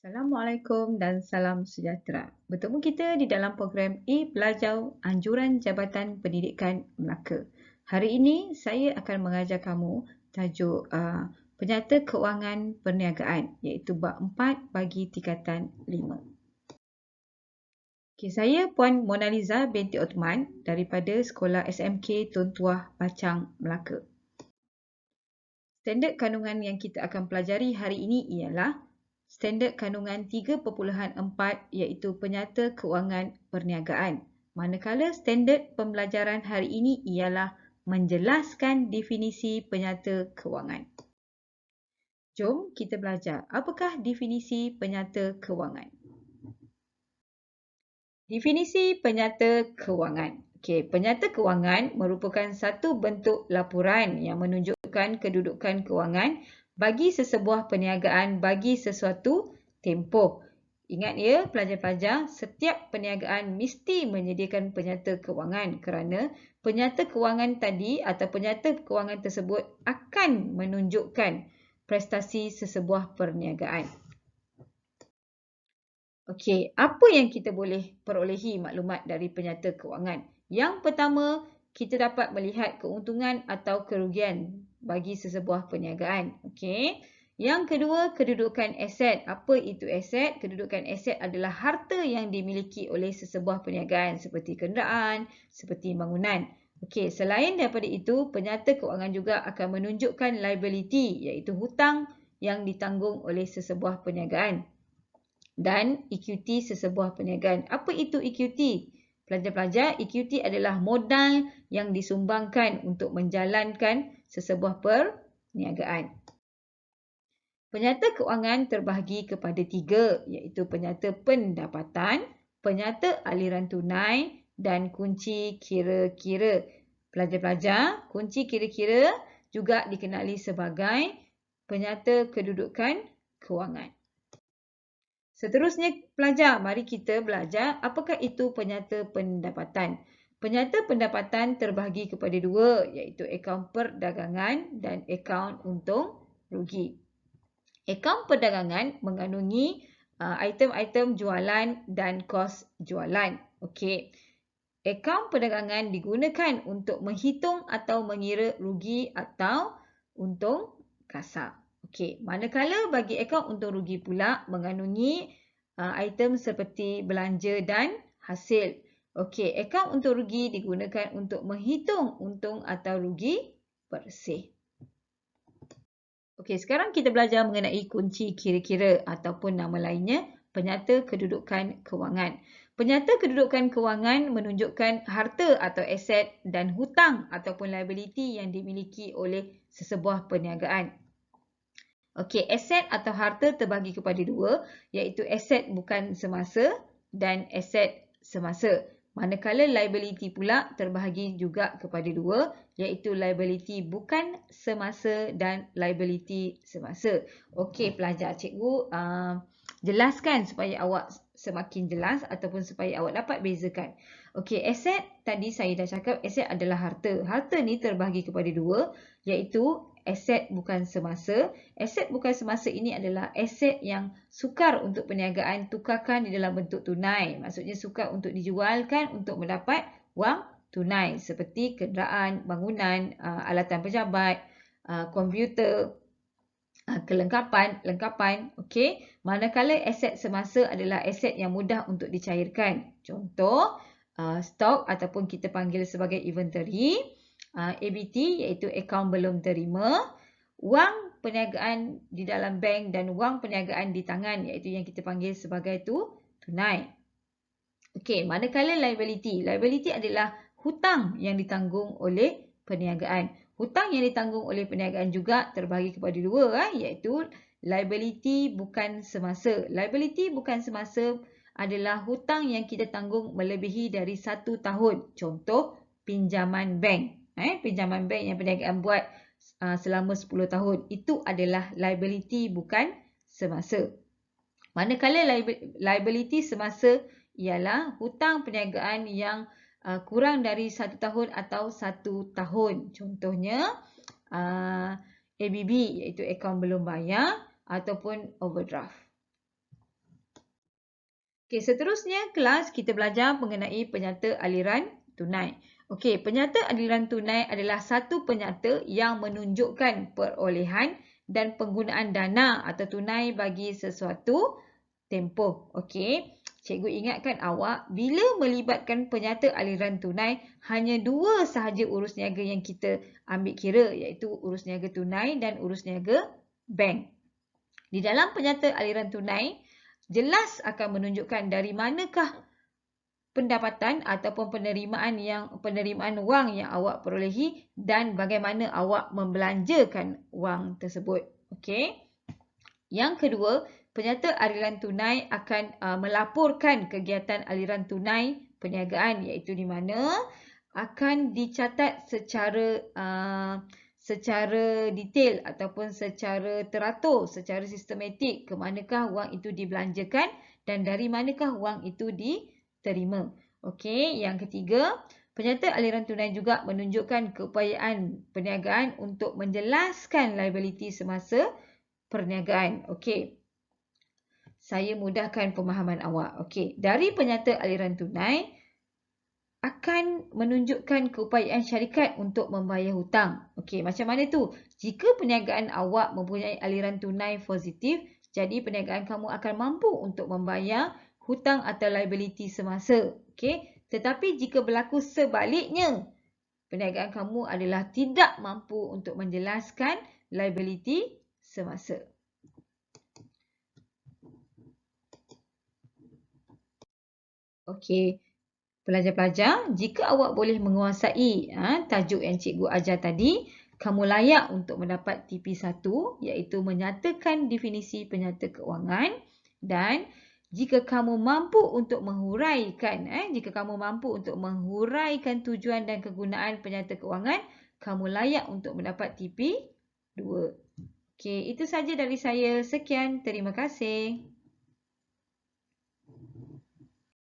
Assalamualaikum dan salam sejahtera. Bertemu kita di dalam program eBelajar Anjuran Jabatan Pendidikan Melaka. Hari ini saya akan mengajar kamu tajuk Penyata Kewangan Perniagaan iaitu bab 4 bagi tingkatan 5. Okay, saya Puan Mona Liza binti Othman daripada Sekolah SMK Tun Tuah Bacang, Melaka. Standard kandungan yang kita akan pelajari hari ini ialah Standard kandungan 3.4 iaitu penyata kewangan perniagaan. Manakala standard pembelajaran hari ini ialah menjelaskan definisi penyata kewangan. Jom kita belajar apakah definisi penyata kewangan. Definisi penyata kewangan. Okey, penyata kewangan merupakan satu bentuk laporan yang menunjukkan kedudukan kewangan bagi sesebuah perniagaan bagi sesuatu tempoh. Ingat ya pelajar-pelajar, setiap perniagaan mesti menyediakan penyata kewangan kerana penyata kewangan tadi atau penyata kewangan tersebut akan menunjukkan prestasi sesebuah perniagaan. Okey, apa yang kita boleh perolehi maklumat dari penyata kewangan? Yang pertama, kita dapat melihat keuntungan atau kerugian bagi sesebuah perniagaan. Okey. Yang kedua, kedudukan aset. Apa itu aset? Kedudukan aset adalah harta yang dimiliki oleh sesebuah perniagaan seperti kenderaan, seperti bangunan. Okey, selain daripada itu, penyata kewangan juga akan menunjukkan liability iaitu hutang yang ditanggung oleh sesebuah perniagaan. Dan equity sesebuah perniagaan. Apa itu equity? Pelajar-pelajar, equity adalah modal yang disumbangkan untuk menjalankan sesebuah perniagaan. Penyata kewangan terbahagi kepada 3 iaitu penyata pendapatan, penyata aliran tunai dan kunci kira-kira. Pelajar-pelajar, kunci kira-kira juga dikenali sebagai penyata kedudukan kewangan. Seterusnya pelajar, mari kita belajar apakah itu penyata pendapatan. Penyata pendapatan terbahagi kepada 2 iaitu akaun perdagangan dan akaun untung rugi. Akaun perdagangan mengandungi item-item jualan dan kos jualan. Okey. Akaun perdagangan digunakan untuk menghitung atau mengira rugi atau untung kasar. Okey, manakala bagi akaun untung rugi pula mengandungi item seperti belanja dan hasil. Okey, akaun untung rugi digunakan untuk menghitung untung atau rugi bersih. Okey, sekarang kita belajar mengenai kunci kira-kira ataupun nama lainnya penyata kedudukan kewangan. Penyata kedudukan kewangan menunjukkan harta atau aset dan hutang ataupun liability yang dimiliki oleh sesebuah perniagaan. Okey, aset atau harta terbahagi kepada 2 iaitu aset bukan semasa dan aset semasa. Manakala liability pula terbahagi juga kepada 2 iaitu liability bukan semasa dan liability semasa. Okey pelajar, cikgu jelaskan supaya awak semakin jelas ataupun supaya awak dapat bezakan. Okey, aset tadi saya dah cakap aset adalah harta. Harta ni terbahagi kepada 2 iaitu aset bukan semasa. Aset bukan semasa ini adalah aset yang sukar untuk perniagaan tukarkan di dalam bentuk tunai. Maksudnya sukar untuk dijualkan untuk mendapat wang tunai seperti kenderaan, bangunan, alatan pejabat, komputer, lengkapan. Okey. Manakala aset semasa adalah aset yang mudah untuk dicairkan. Contoh, stok ataupun kita panggil sebagai inventory. ABT iaitu akaun belum terima, wang perniagaan di dalam bank dan wang perniagaan di tangan iaitu yang kita panggil sebagai tunai. Okey, manakala liability. Liability adalah hutang yang ditanggung oleh perniagaan. Hutang yang ditanggung oleh perniagaan juga terbahagi kepada 2 iaitu liability bukan semasa. Liability bukan semasa adalah hutang yang kita tanggung melebihi dari 1 tahun. Contoh, pinjaman bank. Pinjaman bank yang perniagaan buat selama 10 tahun. Itu adalah liability bukan semasa. Manakala liability semasa ialah hutang perniagaan yang kurang dari 1 tahun atau 1 tahun. Contohnya ABB iaitu akaun belum bayar ataupun overdraft. Okey, seterusnya kelas kita belajar mengenai penyata aliran tunai. Okey, penyata aliran tunai adalah satu penyata yang menunjukkan perolehan dan penggunaan dana atau tunai bagi sesuatu tempoh. Okey, cikgu ingatkan awak bila melibatkan penyata aliran tunai, hanya dua sahaja urus niaga yang kita ambil kira, iaitu urus niaga tunai dan urus niaga bank. Di dalam penyata aliran tunai, jelas akan menunjukkan dari manakah pendapatan ataupun penerimaan wang yang awak perolehi dan bagaimana awak membelanjakan wang tersebut. Okey. Yang kedua, penyata aliran tunai akan melaporkan kegiatan aliran tunai perniagaan, iaitu di mana akan dicatat secara detail ataupun secara teratur, secara sistematik ke manakah wang itu dibelanjakan dan dari manakah wang itu diterima. Okey, yang ketiga, penyata aliran tunai juga menunjukkan keupayaan perniagaan untuk menjelaskan liability semasa perniagaan. Okey. Saya mudahkan pemahaman awak. Okey, dari penyata aliran tunai akan menunjukkan keupayaan syarikat untuk membayar hutang. Okey, macam mana tu? Jika perniagaan awak mempunyai aliran tunai positif, jadi perniagaan kamu akan mampu untuk membayar hutang atau liability semasa. Okey, tetapi jika berlaku sebaliknya, perniagaan kamu adalah tidak mampu untuk menjelaskan liability semasa. Okey. Pelajar-pelajar, jika awak boleh menguasai tajuk yang cikgu ajar tadi, kamu layak untuk mendapat TP1, iaitu menyatakan definisi penyata keuangan. Dan jika kamu mampu untuk menghuraikan tujuan dan kegunaan penyata keuangan, kamu layak untuk mendapat TP2. Okey, itu saja dari saya. Sekian, terima kasih.